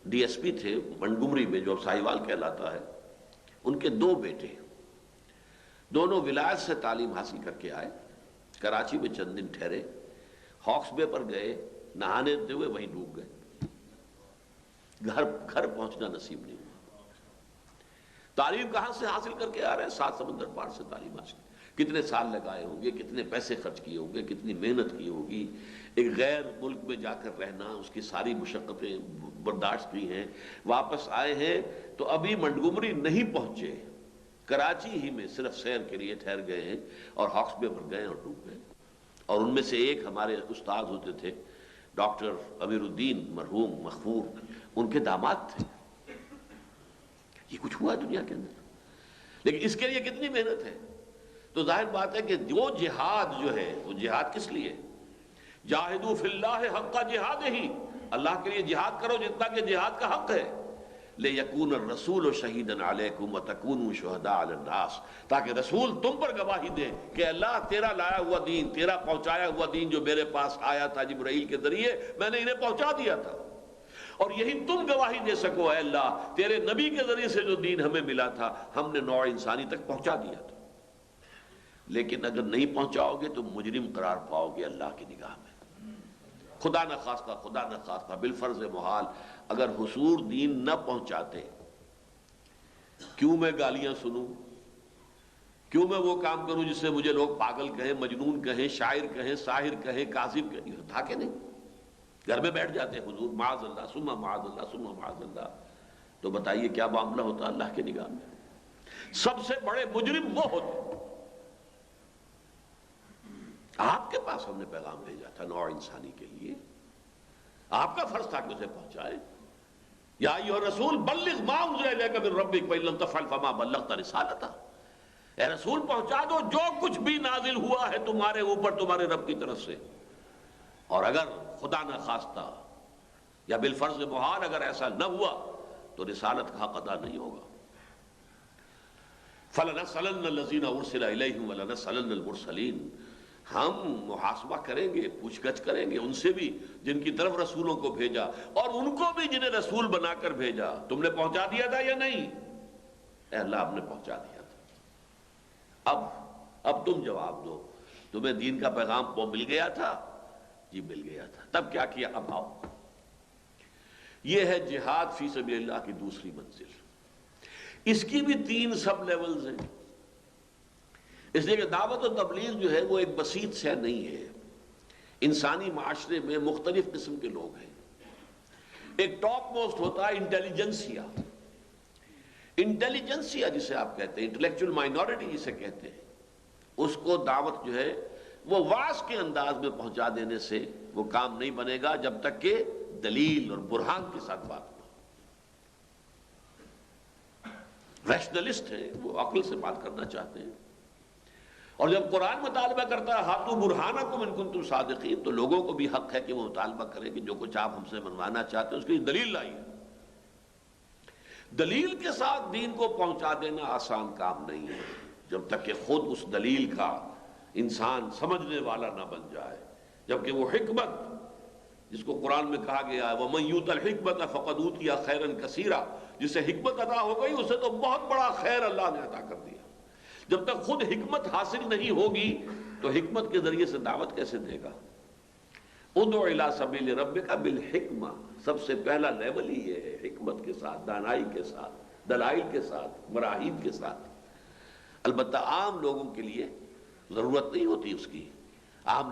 D S P تھے Montgomery میں، جو اب ساہیوال کہلاتا ہے، ان کے 2 بیٹے، دونوں ولایت سے تعلیم حاصل کر کے آئے، کراچی میں چند دن ٹھہرے، ہاکس بے پر گئے، نہانے دیتے ہوئے وہیں ڈوب گئے، گھر پہنچنا نصیب نہیں ہوا۔ تعلیم کہاں سے حاصل کر کے آ رہے ہیں؟ 7 سمندر پار سے تعلیم حاصل، کتنے سال لگائے ہوں گے، کتنے پیسے خرچ کیے ہوں گے، کتنی محنت کی ہوگی، ایک غیر ملک میں جا کر رہنا، اس کی ساری مشقتیں برداشت کی ہیں، واپس آئے ہیں تو ابھی منٹگمری نہیں پہنچے، کراچی ہی میں صرف سیر کے لیے ٹھہر گئے ہیں اور ہاکس بے پر گئے اور ڈوب گئے۔ اور ان میں سے ایک ہمارے استاد ہوتے تھے ڈاکٹر امیر الدین مرحوم مغفور، ان کے داماد تھے۔ یہ کچھ ہوا دنیا کے اندر، لیکن اس کے لیے کتنی محنت ہے۔ تو ظاہر بات ہے کہ جو جہاد جو ہے وہ جہاد کس لیے؟ جاہدوا فی اللہ حق جہادہ، اللہ کے لیے جہاد کرو جتنا کہ جہاد کا حق ہے۔ لِیَکُونَ الرَّسُولُ شَہِیدًا عَلَیکُمْ وَتَکُونُوا شُہَدَاءَ عَلَى النَّاسِ، تاکہ رسول تم پر گواہی دے کہ اللہ تیرا لایا ہوا دین، تیرا پہنچایا ہوا دین جو میرے پاس آیا تھا جبرائیل کے ذریعے، میں نے انہیں پہنچا دیا تھا، اور یہی تم گواہی دے سکو اے اللہ تیرے نبی کے ذریعے سے جو دین ہمیں ملا تھا ہم نے نوع انسانی تک پہنچا دیا تھا۔ لیکن اگر نہیں پہنچاؤ گے تو مجرم قرار پاؤ گے اللہ کی نگاہ میں۔ خدا نہ خواستہ بالفرض محال اگر حضور دین نہ پہنچاتے، کیوں میں گالیاں سنوں، کیوں میں وہ کام کروں جس سے مجھے لوگ پاگل کہیں، مجنون کہیں، شاعر کہیں، ساحر کہیں، کاذب کہیں؟ یہ تھا کہ نہیں؟ گھر میں بیٹھ جاتے حضور معاذ اللہ ثم معاذ اللہ ثم معاذ اللہ، تو بتائیے کیا معاملہ ہوتا اللہ کی نگاہ میں؟ سب سے بڑے مجرم وہ ہوتے۔ آپ کے پاس ہم نے پیغام بھیجا تھا نوع انسانی کے لیے، آپ کا فرض تھا کہ اسے پہنچائے۔ یا ایھا الرسول بلغ ما انزل الیک من ربک وان لم تفعل فما بلغت رسالتہ، اے رسول پہنچا دو جو کچھ بھی نازل ہوا ہے تمہارے اوپر تمہارے رب کی طرف سے، اور اگر خدا نہ خواستہ یا بالفرض محال اگر ایسا نہ ہوا تو رسالت کا حق ادا نہیں ہوگا۔ فَلَنَسْأَلَنَّ الَّذِينَ أُرْسِلَ إِلَيْهِمْ وَلَنَسْأَلَنَّ الْمُرْسَلِينَ، ہم محاسبہ کریں گے، پوچھ گچھ کریں گے ان سے بھی جن کی طرف رسولوں کو بھیجا، اور ان کو بھی جنہیں رسول بنا کر بھیجا۔ تم نے پہنچا دیا تھا یا نہیں؟ اے اللہ ہم نے پہنچا دیا تھا، اب تم جواب دو، تمہیں دین کا پیغام وہ مل گیا تھا؟ جی مل گیا تھا، تب کیا کیا؟ اب آؤ۔ یہ ہے جہاد فی سبیل اللہ کی دوسری منزل۔ اس کی بھی 3 سب لیولز ہیں، اس لیے کہ دعوت و تبلیغ جو ہے وہ ایک بسیط شے نہیں ہے۔ انسانی معاشرے میں مختلف قسم کے لوگ ہیں۔ ایک ٹاپ موسٹ ہوتا ہے انٹیلیجنسیا، انٹیلیجنسیا جسے آپ کہتے ہیں، انٹلیکچوئل مائنورٹی جسے کہتے ہیں، اس کو دعوت جو ہے وہ واعظ کے انداز میں پہنچا دینے سے وہ کام نہیں بنے گا جب تک کہ دلیل اور برہان کے ساتھ بات نہ ہو۔ ریشنلسٹ ہیں، وہ عقل سے بات کرنا چاہتے ہیں، اور جب قرآن مطالبہ کرتا ہے ہاتھو برہانکم ان کنتم صادقین، تو لوگوں کو بھی حق ہے کہ وہ مطالبہ کریں کہ جو کچھ آپ ہم سے منوانا چاہتے ہیں اس کی دلیل لائیے۔ دلیل کے ساتھ دین کو پہنچا دینا آسان کام نہیں ہے جب تک کہ خود اس دلیل کا انسان سمجھنے والا نہ بن جائے، جبکہ وہ حکمت جس کو قرآن میں کہا گیا ہے وَمَن یُؤْتَ الْحِکْمَةَ فَقَدْ أُوتِیَ خَیْرًا کَثِیرًا، جسے حکمت عطا ہو گئی اسے تو بہت بڑا خیر اللہ نے عطا کر دیا۔ جب تک خود حکمت حاصل نہیں ہوگی تو حکمت کے ذریعے سے دعوت کیسے دے گا؟ ادعو الی سبیل ربک بالحکمہ، سب سے پہلا لیول ہی یہ ہے، حکمت کے ساتھ، دانائی کے ساتھ، دلائل کے ساتھ، مراحید کے ساتھ۔ البتہ عام لوگوں کے لیے ضرورت نہیں ہوتی اس کی، عام